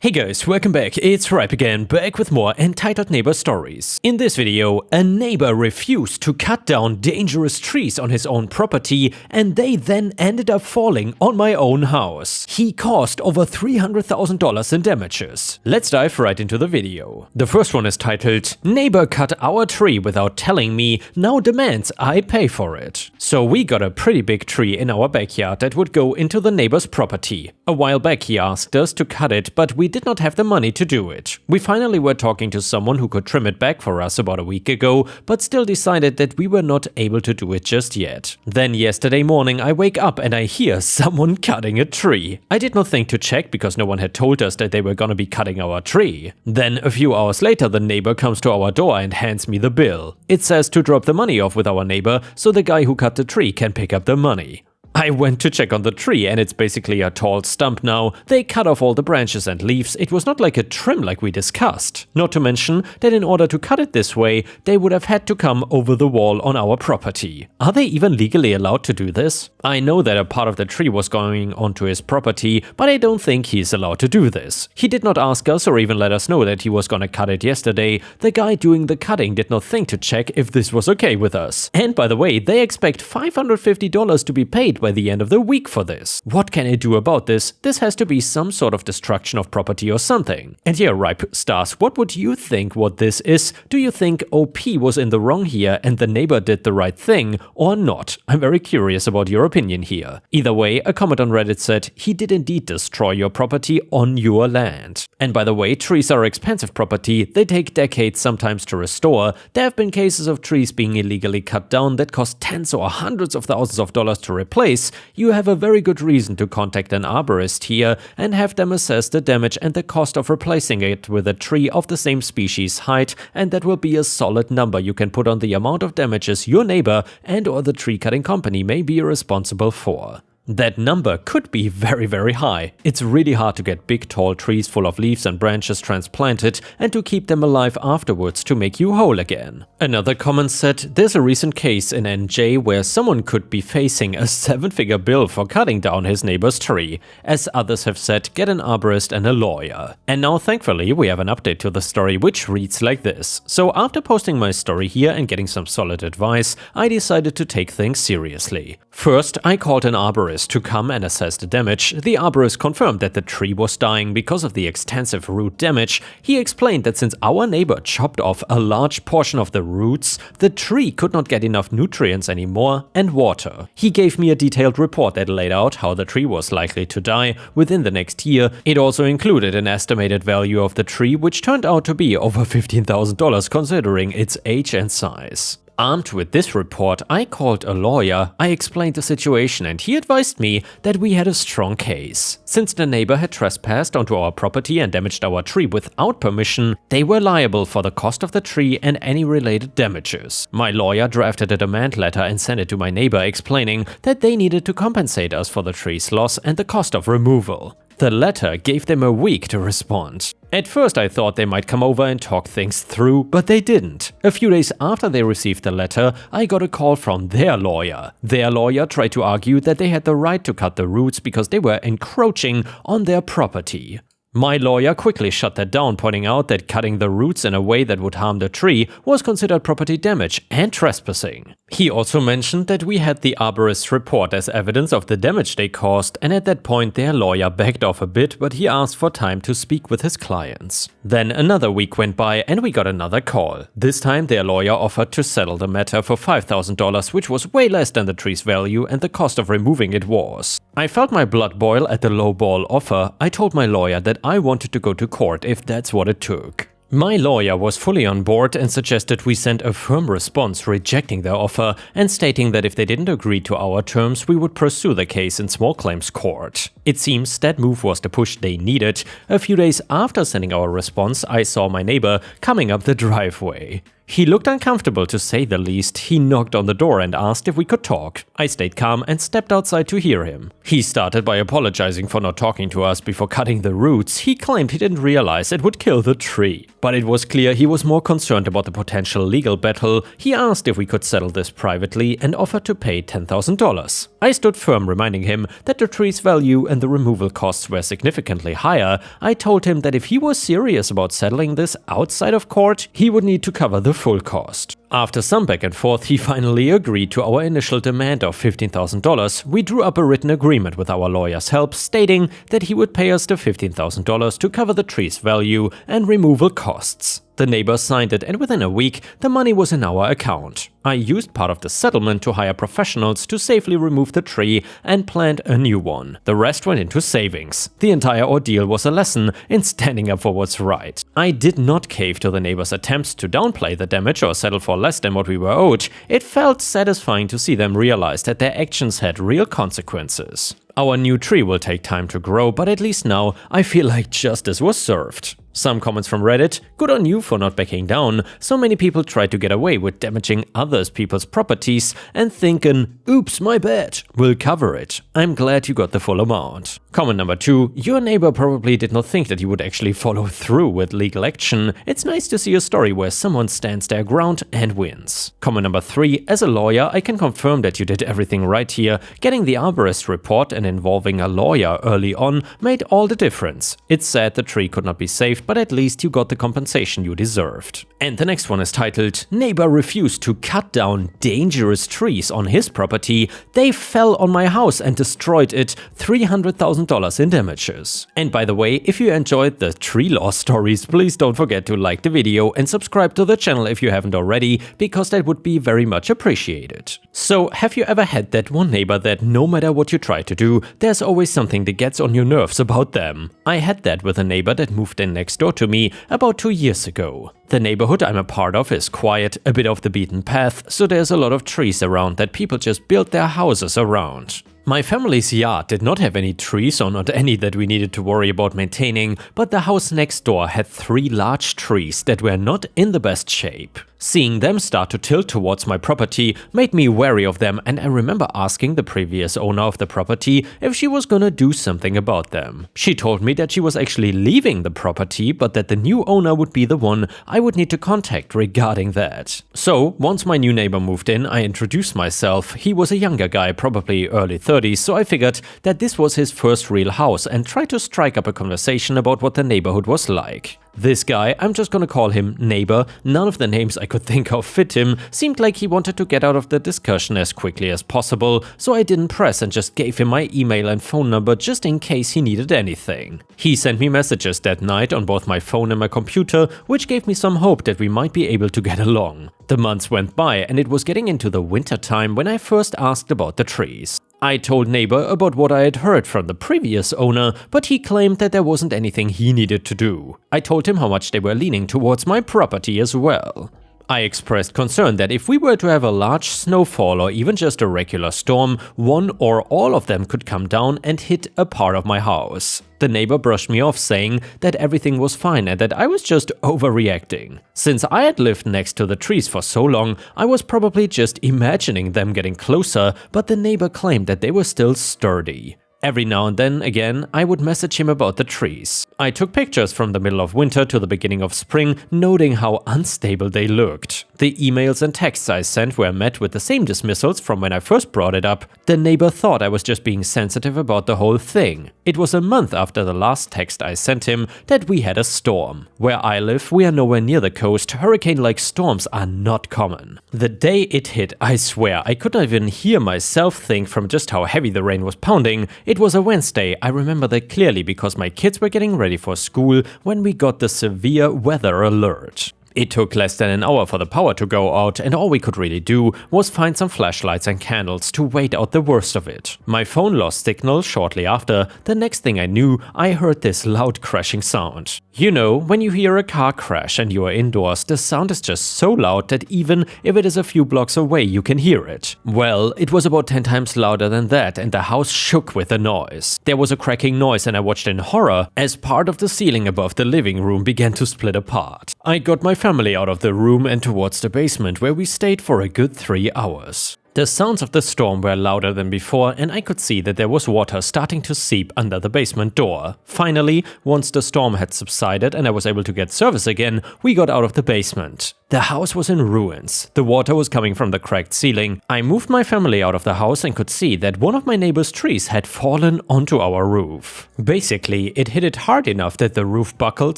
Hey guys, welcome back, it's Ripe again, back with more entitled neighbor stories. In this video, a neighbor refused to cut down dangerous trees on his own property and they then ended up falling on my own house. He caused over $300,000 in damages. Let's dive right into the video. The first one is titled, "Neighbor cut our tree without telling me, now demands I pay for it." So we got a pretty big tree in our backyard that would go into the neighbor's property. A while back he asked us to cut it, but we did not have the money to do it. We finally were talking to someone who could trim it back for us about a week ago, but still decided that we were not able to do it just yet. Then yesterday morning I wake up and I hear someone cutting a tree. I did not think to check because no one had told us that they were gonna be cutting our tree. Then a few hours later the neighbor comes to our door and hands me the bill. It says to drop the money off with our neighbor so the guy who cut the tree can pick up the money. I went to check on the tree and it's basically a tall stump now. They cut off all the branches and leaves. It was not like a trim like we discussed. Not to mention that in order to cut it this way, they would have had to come over the wall on our property. Are they even legally allowed to do this? I know that a part of the tree was going onto his property, but I don't think he's allowed to do this. He did not ask us or even let us know that he was gonna cut it yesterday. The guy doing the cutting did not think to check if this was okay with us. And by the way, they expect $550 to be paid by the end of the week for this. What can I do about this? This has to be some sort of destruction of property or something. And yeah, Ripe Stars, what would you think what this is? Do you think OP was in the wrong here and the neighbor did the right thing or not? I'm very curious about your opinion here. Either way, a comment on Reddit said, he did indeed destroy your property on your land. And by the way, trees are expensive property. They take decades sometimes to restore. There have been cases of trees being illegally cut down that cost tens or hundreds of thousands of dollars to replace. You have a very good reason to contact an arborist here and have them assess the damage and the cost of replacing it with a tree of the same species height, and that will be a solid number you can put on the amount of damages your neighbor and or the tree cutting company may be responsible for. That number could be very, very high. It's really hard to get big tall trees full of leaves and branches transplanted and to keep them alive afterwards to make you whole again. Another comment said, there's a recent case in NJ where someone could be facing a 7-figure bill for cutting down his neighbor's tree. As others have said, get an arborist and a lawyer. And now thankfully we have an update to the story which reads like this. So after posting my story here and getting some solid advice, I decided to take things seriously. First, I called an arborist to come and assess the damage. The arborist confirmed that the tree was dying because of the extensive root damage. He explained that since our neighbor chopped off a large portion of the roots, the tree could not get enough nutrients anymore and water. He gave me a detailed report that laid out how the tree was likely to die within the next year. It also included an estimated value of the tree, which turned out to be over $15,000 considering its age and size. Armed with this report, I called a lawyer. I explained the situation and he advised me that we had a strong case. Since the neighbor had trespassed onto our property and damaged our tree without permission, they were liable for the cost of the tree and any related damages. My lawyer drafted a demand letter and sent it to my neighbor explaining that they needed to compensate us for the tree's loss and the cost of removal. The letter gave them a week to respond. At first I thought they might come over and talk things through, but they didn't. A few days after they received the letter, I got a call from their lawyer. Their lawyer tried to argue that they had the right to cut the roots because they were encroaching on their property. My lawyer quickly shut that down, pointing out that cutting the roots in a way that would harm the tree was considered property damage and trespassing. He also mentioned that we had the arborist's report as evidence of the damage they caused, and at that point their lawyer backed off a bit, but he asked for time to speak with his clients. Then another week went by and we got another call. This time their lawyer offered to settle the matter for $5,000, which was way less than the tree's value and the cost of removing it was. I felt my blood boil at the lowball offer. I told my lawyer that I wanted to go to court if that's what it took. My lawyer was fully on board and suggested we send a firm response rejecting their offer and stating that if they didn't agree to our terms, we would pursue the case in small claims court. It seems that move was the push they needed. A few days after sending our response, I saw my neighbor coming up the driveway. He looked uncomfortable to say the least. He knocked on the door and asked if we could talk. I stayed calm and stepped outside to hear him. He started by apologizing for not talking to us before cutting the roots. He claimed he didn't realize it would kill the tree. But it was clear he was more concerned about the potential legal battle. He asked if we could settle this privately and offered to pay $10,000. I stood firm, reminding him that the tree's value and the removal costs were significantly higher. I told him that if he was serious about settling this outside of court, he would need to cover the full cost. After some back and forth, he finally agreed to our initial demand of $15,000. We drew up a written agreement with our lawyer's help, stating that he would pay us the $15,000 to cover the tree's value and removal costs. The neighbor signed it, and within a week, the money was in our account. I used part of the settlement to hire professionals to safely remove the tree and plant a new one. The rest went into savings. The entire ordeal was a lesson in standing up for what's right. I did not cave to the neighbor's attempts to downplay the damage or settle for less than what we were owed. It felt satisfying to see them realize that their actions had real consequences. Our new tree will take time to grow, but at least now I feel like justice was served. Some comments from Reddit: good on you for not backing down. So many people try to get away with damaging others people's properties and thinking, oops, my bad, we'll cover it. I'm glad you got the full amount. Comment number 2, your neighbor probably did not think that you would actually follow through with legal action. It's nice to see a story where someone stands their ground and wins. Comment number 3, as a lawyer, I can confirm that you did everything right here. Getting the arborist report and involving a lawyer early on made all the difference. It's sad the tree could not be saved, but at least you got the compensation you deserved. And the next one is titled, Neighbor refused to cut down dangerous trees on his property. They fell on my house and destroyed it. $300,000 in damages. And by the way, if you enjoyed the tree law stories, please don't forget to like the video and subscribe to the channel if you haven't already, because that would be very much appreciated. So, have you ever had that one neighbor that no matter what you try to do, there's always something that gets on your nerves about them? I had that with a neighbor that moved in next door to me about 2 years ago. The neighborhood I'm a part of is quiet, a bit off the beaten path, so there's a lot of trees around that people just build their houses around. My family's yard did not have any trees, or not any that we needed to worry about maintaining, but the house next door had 3 large trees that were not in the best shape. Seeing them start to tilt towards my property made me wary of them, and I remember asking the previous owner of the property if she was gonna do something about them. She told me that she was actually leaving the property, but that the new owner would be the one I would need to contact regarding that. So, once my new neighbor moved in, I introduced myself. He was a younger guy, probably early 30s, so I figured that this was his first real house and tried to strike up a conversation about what the neighborhood was like. This guy, I'm just gonna call him Neighbor, none of the names I could think of fit him, seemed like he wanted to get out of the discussion as quickly as possible, so I didn't press and just gave him my email and phone number just in case he needed anything. He sent me messages that night on both my phone and my computer, which gave me some hope that we might be able to get along. The months went by and it was getting into the winter time when I first asked about the trees. I told Neighbor about what I had heard from the previous owner, but he claimed that there wasn't anything he needed to do. I told him how much they were leaning towards my property as well. I expressed concern that if we were to have a large snowfall or even just a regular storm, one or all of them could come down and hit a part of my house. The neighbor brushed me off, saying that everything was fine and that I was just overreacting. Since I had lived next to the trees for so long, I was probably just imagining them getting closer, but the neighbor claimed that they were still sturdy. Every now and then, again, I would message him about the trees. I took pictures from the middle of winter to the beginning of spring, noting how unstable they looked. The emails and texts I sent were met with the same dismissals from when I first brought it up. The neighbor thought I was just being sensitive about the whole thing. It was a month after the last text I sent him that we had a storm. Where I live, we are nowhere near the coast. Hurricane-like storms are not common. The day it hit, I swear, I could not even hear myself think from just how heavy the rain was pounding. It was a Wednesday, I remember that clearly because my kids were getting ready for school when we got the severe weather alert. It took less than an hour for the power to go out, and all we could really do was find some flashlights and candles to wait out the worst of it. My phone lost signal shortly after. The next thing I knew, I heard this loud crashing sound. You know, when you hear a car crash and you are indoors, the sound is just so loud that even if it is a few blocks away, you can hear it. Well, it was about 10 times louder than that, and the house shook with the noise. There was a cracking noise, and I watched in horror as part of the ceiling above the living room began to split apart. I got my family out of the room and towards the basement, where we stayed for a good 3 hours. The sounds of the storm were louder than before, and I could see that there was water starting to seep under the basement door. Finally, once the storm had subsided and I was able to get service again, we got out of the basement. The house was in ruins. The water was coming from the cracked ceiling. I moved my family out of the house and could see that one of my neighbor's trees had fallen onto our roof. Basically, it hit it hard enough that the roof buckled,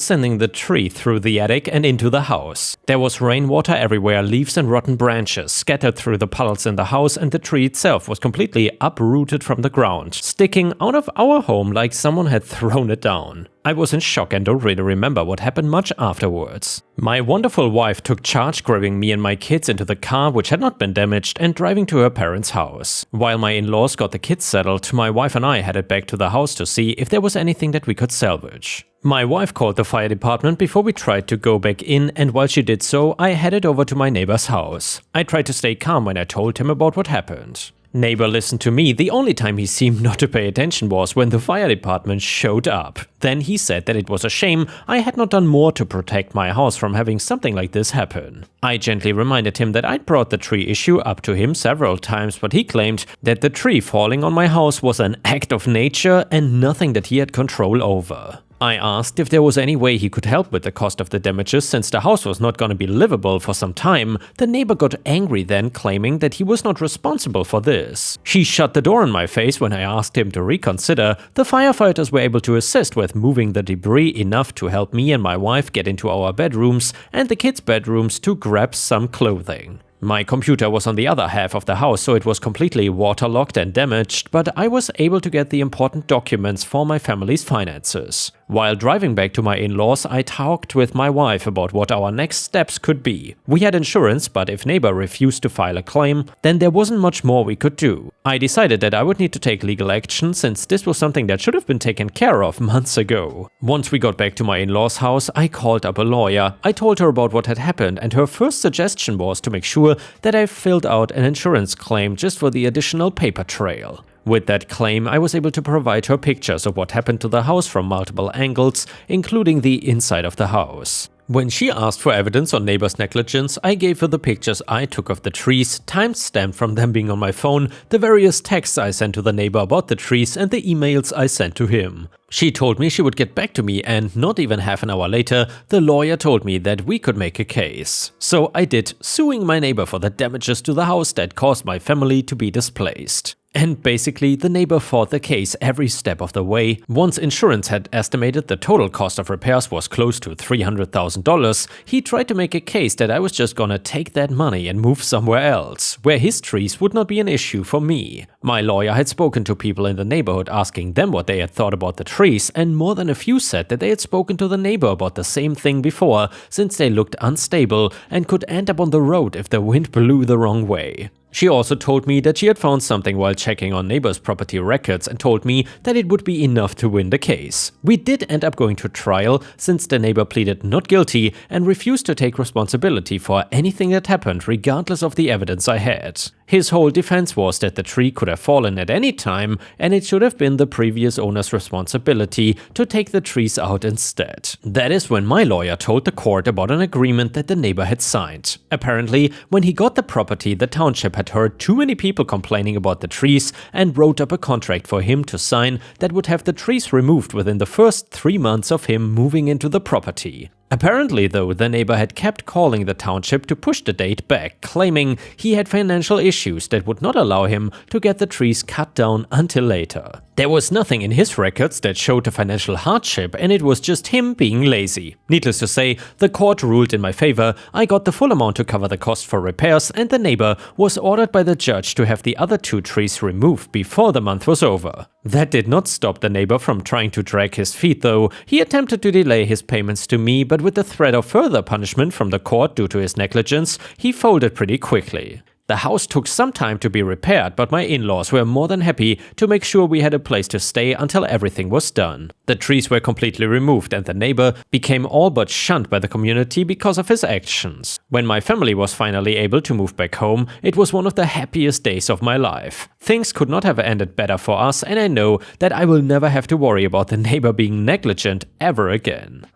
sending the tree through the attic and into the house. There was rainwater everywhere, leaves and rotten branches scattered through the puddles in the house, and the tree itself was completely uprooted from the ground, sticking out of our home like someone had thrown it down. I was in shock and don't really remember what happened much afterwards. My wonderful wife took charge, grabbing me and my kids into the car, which had not been damaged, and driving to her parents' house. While my in-laws got the kids settled, my wife and I headed back to the house to see if there was anything that we could salvage. My wife called the fire department before we tried to go back in, and while she did so, I headed over to my neighbor's house. I tried to stay calm when I told him about what happened. Neighbor listened to me. The only time he seemed not to pay attention was when the fire department showed up. Then he said that it was a shame I had not done more to protect my house from having something like this happen. I gently reminded him that I'd brought the tree issue up to him several times, but he claimed that the tree falling on my house was an act of nature and nothing that he had control over. I asked if there was any way he could help with the cost of the damages since the house was not going to be livable for some time. The neighbor got angry then, claiming that he was not responsible for this. He shut the door in my face when I asked him to reconsider. The firefighters were able to assist with moving the debris enough to help me and my wife get into our bedrooms and the kids' bedrooms to grab some clothing. My computer was on the other half of the house, so it was completely waterlogged and damaged, but I was able to get the important documents for my family's finances. While driving back to my in-laws, I talked with my wife about what our next steps could be. We had insurance, but if neighbor refused to file a claim, then there wasn't much more we could do. I decided that I would need to take legal action since this was something that should have been taken care of months ago. Once we got back to my in-laws' house, I called up a lawyer. I told her about what had happened, and her first suggestion was to make sure that I filled out an insurance claim just for the additional paper trail. With that claim, I was able to provide her pictures of what happened to the house from multiple angles, including the inside of the house. When she asked for evidence on neighbor's negligence, I gave her the pictures I took of the trees, time-stamped from them being on my phone, the various texts I sent to the neighbor about the trees, and the emails I sent to him. She told me she would get back to me, and not even half an hour later, the lawyer told me that we could make a case. So I did, suing my neighbor for the damages to the house that caused my family to be displaced. And basically, the neighbor fought the case every step of the way. Once insurance had estimated the total cost of repairs was close to $300,000, he tried to make a case that I was just gonna take that money and move somewhere else, where his trees would not be an issue for me. My lawyer had spoken to people in the neighborhood asking them what they had thought about the trees, and more than a few said that they had spoken to the neighbor about the same thing before, since they looked unstable and could end up on the road if the wind blew the wrong way. She also told me that she had found something while checking on neighbor's property records and told me that it would be enough to win the case. We did end up going to trial since the neighbor pleaded not guilty and refused to take responsibility for anything that happened regardless of the evidence I had. His whole defense was that the tree could have fallen at any time and it should have been the previous owner's responsibility to take the trees out instead. That is when my lawyer told the court about an agreement that the neighbor had signed. Apparently, when he got the property, the township had heard too many people complaining about the trees and wrote up a contract for him to sign that would have the trees removed within the first 3 months of him moving into the property. Apparently, though, the neighbor had kept calling the township to push the date back, claiming he had financial issues that would not allow him to get the trees cut down until later. There was nothing in his records that showed a financial hardship, and it was just him being lazy. Needless to say, the court ruled in my favor. I got the full amount to cover the cost for repairs, and the neighbor was ordered by the judge to have the other 2 trees removed before the month was over. That did not stop the neighbor from trying to drag his feet, though. He attempted to delay his payments to me, but with the threat of further punishment from the court due to his negligence, he folded pretty quickly. The house took some time to be repaired, but my in-laws were more than happy to make sure we had a place to stay until everything was done. The trees were completely removed and the neighbor became all but shunned by the community because of his actions. When my family was finally able to move back home, it was one of the happiest days of my life. Things could not have ended better for us, and I know that I will never have to worry about the neighbor being negligent ever again.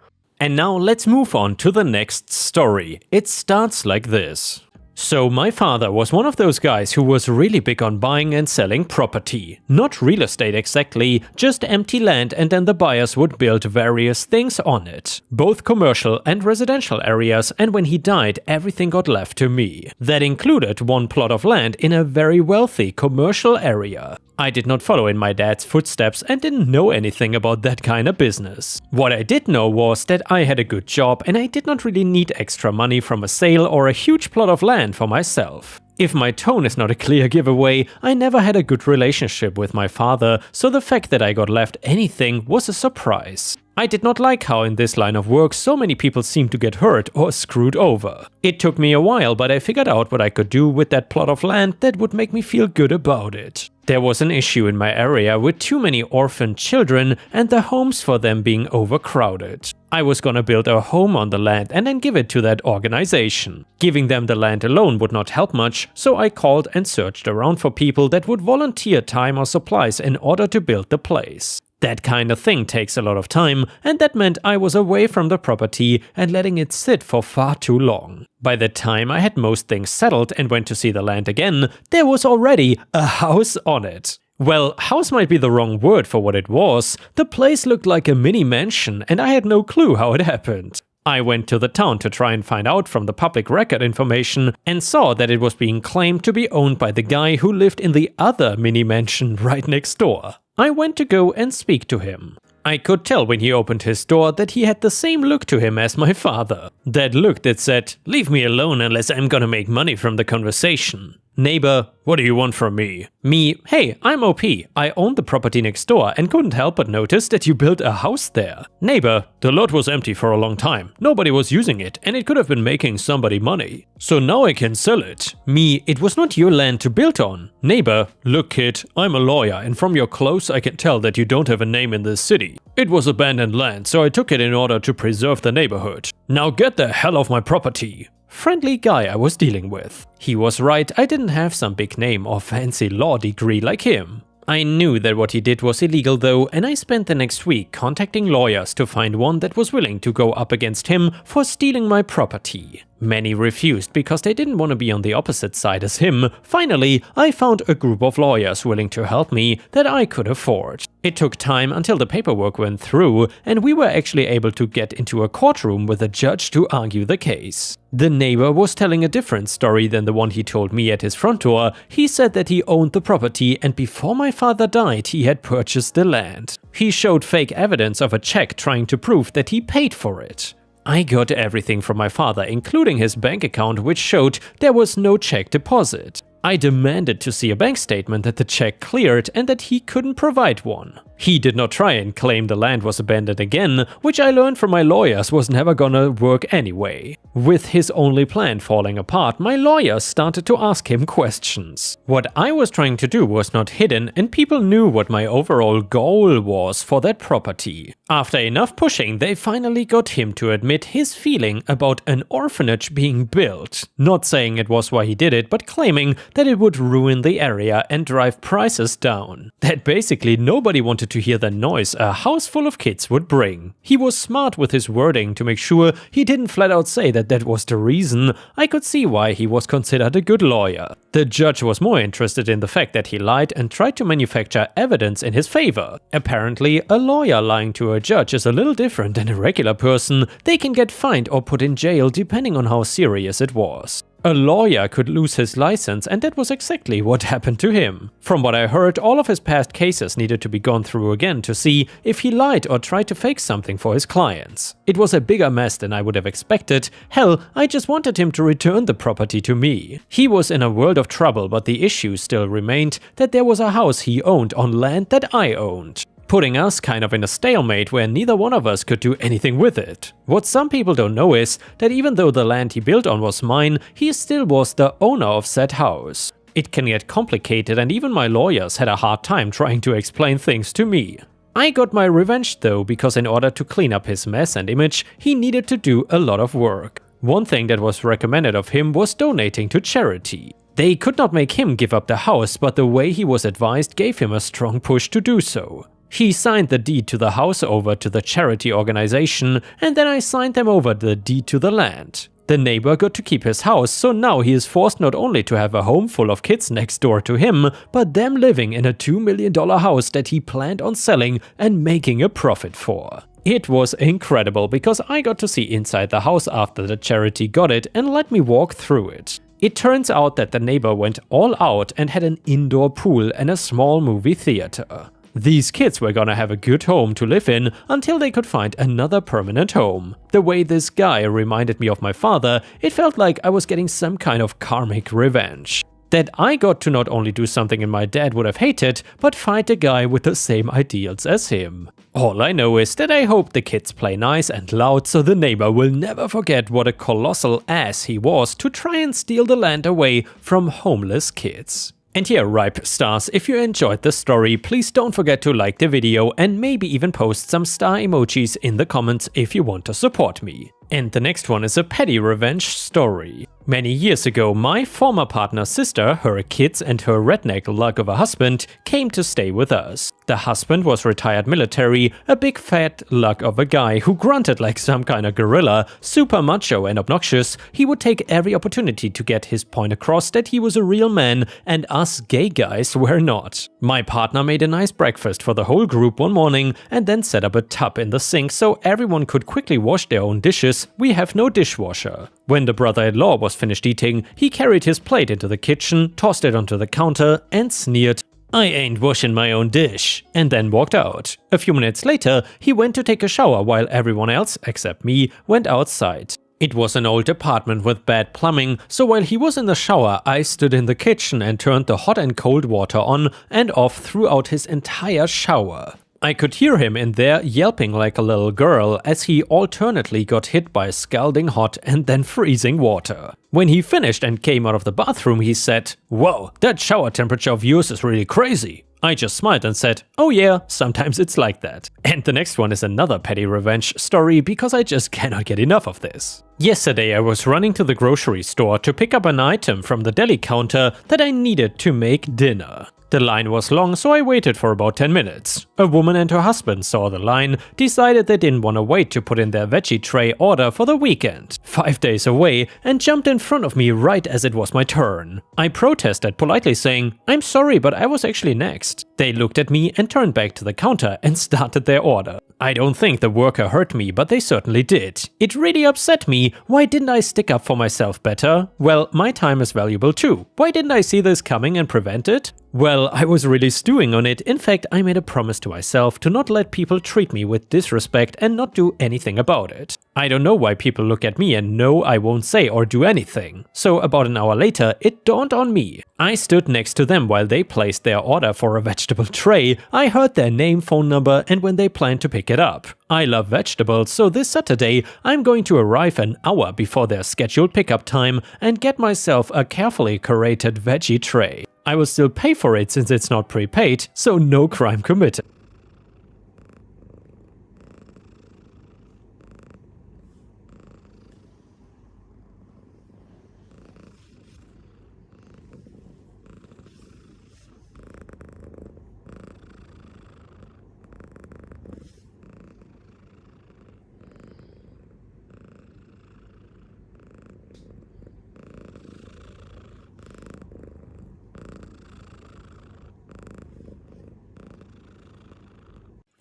And now let's move on to the next story. It starts like this. So my father was one of those guys who was really big on buying and selling property. Not real estate exactly, just empty land, and then the buyers would build various things on it. Both commercial and residential areas, and when he died, everything got left to me. That included one plot of land in a very wealthy commercial area. I did not follow in my dad's footsteps and didn't know anything about that kind of business. What I did know was that I had a good job and I did not really need extra money from a sale or a huge plot of land for myself. If my tone is not a clear giveaway, I never had a good relationship with my father, so the fact that I got left anything was a surprise. I did not like how in this line of work so many people seem to get hurt or screwed over. It took me a while, but I figured out what I could do with that plot of land that would make me feel good about it. There was an issue in my area with too many orphaned children and the homes for them being overcrowded. I was gonna build a home on the land and then give it to that organization. Giving them the land alone would not help much, so I called and searched around for people that would volunteer time or supplies in order to build the place. That kind of thing takes a lot of time, and that meant I was away from the property and letting it sit for far too long. By the time I had most things settled and went to see the land again, there was already a house on it. Well, house might be the wrong word for what it was. The place looked like a mini mansion and I had no clue how it happened. I went to the town to try and find out from the public record information and saw that it was being claimed to be owned by the guy who lived in the other mini mansion right next door. I went to go and speak to him. I could tell when he opened his door that he had the same look to him as my father. That look that said, "Leave me alone unless I'm gonna make money from the conversation." Neighbor, what do you want from me? Me, hey, I'm OP. I owned the property next door and couldn't help but notice that you built a house there. Neighbor, the lot was empty for a long time. Nobody was using it and it could have been making somebody money. So now I can sell it. Me, it was not your land to build on. Neighbor, look kid, I'm a lawyer and from your clothes I can tell that you don't have a name in this city. It was abandoned land, so I took it in order to preserve the neighborhood. Now get the hell off my property. Friendly guy I was dealing with. He was right, I didn't have some big name or fancy law degree like him. I knew that what he did was illegal though, and I spent the next week contacting lawyers to find one that was willing to go up against him for stealing my property. Many refused because they didn't want to be on the opposite side as him. Finally, I found a group of lawyers willing to help me that I could afford. It took time until the paperwork went through and we were actually able to get into a courtroom with a judge to argue the case. The neighbor was telling a different story than the one he told me at his front door. He said that he owned the property and before my father died he had purchased the land. He showed fake evidence of a check trying to prove that he paid for it. I got everything from my father, including his bank account, which showed there was no check deposit. I demanded to see a bank statement that the check cleared and that he couldn't provide one. He did not try and claim the land was abandoned again, which I learned from my lawyers was never gonna work anyway. With his only plan falling apart, my lawyers started to ask him questions. What I was trying to do was not hidden and people knew what my overall goal was for that property. After enough pushing, they finally got him to admit his feeling about an orphanage being built. Not saying it was why he did it, but claiming that it would ruin the area and drive prices down. That basically nobody wanted to hear the noise a house full of kids would bring. He was smart with his wording to make sure he didn't flat out say that that was the reason. I could see why he was considered a good lawyer. The judge was more interested in the fact that he lied and tried to manufacture evidence in his favor. Apparently, a lawyer lying to a judge is a little different than a regular person. They can get fined or put in jail depending on how serious it was. A lawyer could lose his license and that was exactly what happened to him. From what I heard, all of his past cases needed to be gone through again to see if he lied or tried to fake something for his clients. It was a bigger mess than I would have expected. Hell, I just wanted him to return the property to me. He was in a world of trouble, but the issue still remained that there was a house he owned on land that I owned, putting us kind of in a stalemate where neither one of us could do anything with it. What some people don't know is that even though the land he built on was mine, he still was the owner of said house. It can get complicated and even my lawyers had a hard time trying to explain things to me. I got my revenge though, because in order to clean up his mess and image, he needed to do a lot of work. One thing that was recommended of him was donating to charity. They could not make him give up the house, but the way he was advised gave him a strong push to do so. He signed the deed to the house over to the charity organization, and then I signed them over the deed to the land. The neighbor got to keep his house, so now he is forced not only to have a home full of kids next door to him, but them living in a $2 million house that he planned on selling and making a profit for. It was incredible because I got to see inside the house after the charity got it and let me walk through it. It turns out that the neighbor went all out and had an indoor pool and a small movie theater. These kids were gonna have a good home to live in until they could find another permanent home. The way this guy reminded me of my father, it felt like I was getting some kind of karmic revenge. That I got to not only do something my dad would have hated, but find a guy with the same ideals as him. All I know is that I hope the kids play nice and loud so the neighbor will never forget what a colossal ass he was to try and steal the land away from homeless kids. And here, Ripe Stars, if you enjoyed the story, please don't forget to like the video and maybe even post some star emojis in the comments if you want to support me. And the next one is a petty revenge story. Many years ago, my former partner's sister, her kids and her redneck lug of a husband came to stay with us. The husband was retired military, a big fat lug of a guy who grunted like some kind of gorilla, super macho and obnoxious. He would take every opportunity to get his point across that he was a real man and us gay guys were not. My partner made a nice breakfast for the whole group one morning and then set up a tub in the sink so everyone could quickly wash their own dishes. We have no dishwasher. When the brother-in-law was finished eating, he carried his plate into the kitchen, tossed it onto the counter and sneered, "I ain't washing my own dish," and then walked out. A few minutes later, he went to take a shower while everyone else, except me, went outside. It was an old apartment with bad plumbing, so while he was in the shower, I stood in the kitchen and turned the hot and cold water on and off throughout his entire shower. I could hear him in there yelping like a little girl as he alternately got hit by scalding hot and then freezing water. When he finished and came out of the bathroom, he said, "Whoa, that shower temperature of yours is really crazy." I just smiled and said, "Oh yeah, sometimes it's like that." And the next one is another petty revenge story because I just cannot get enough of this. Yesterday I was running to the grocery store to pick up an item from the deli counter that I needed to make dinner. The line was long, so I waited for about 10 minutes. A woman and her husband saw the line, decided they didn't want to wait to put in their veggie tray order for the weekend, 5 days away, and jumped in front of me right as it was my turn. I protested politely saying, "I'm sorry, but I was actually next." They looked at me and turned back to the counter and started their order. I don't think the worker hurt me, but they certainly did. It really upset me. Why didn't I stick up for myself better? Well, my time is valuable too. Why didn't I see this coming and prevent it? Well, I was really stewing on it. In fact, I made a promise to myself to not let people treat me with disrespect and not do anything about it. I don't know why people look at me and know I won't say or do anything. So about an hour later, it dawned on me. I stood next to them while they placed their order for a vegetable tray. I heard their name, phone number, and when they planned to pick it up. I love vegetables, so this Saturday I'm going to arrive an hour before their scheduled pickup time and get myself a carefully curated veggie tray. I will still pay for it since it's not prepaid, so no crime committed.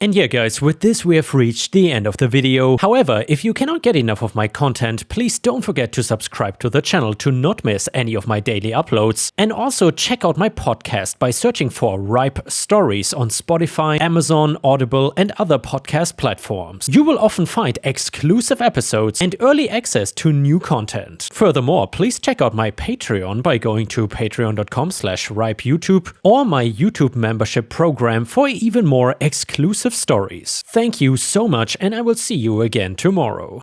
And yeah guys, with this we have reached the end of the video. However, if you cannot get enough of my content, please don't forget to subscribe to the channel to not miss any of my daily uploads. And also check out my podcast by searching for Ripe Stories on Spotify, Amazon, Audible and other podcast platforms. You will often find exclusive episodes and early access to new content. Furthermore, please check out my Patreon by going to patreon.com/ripeyoutube or my YouTube membership program for even more exclusive stories. Thank you so much, and I will see you again tomorrow.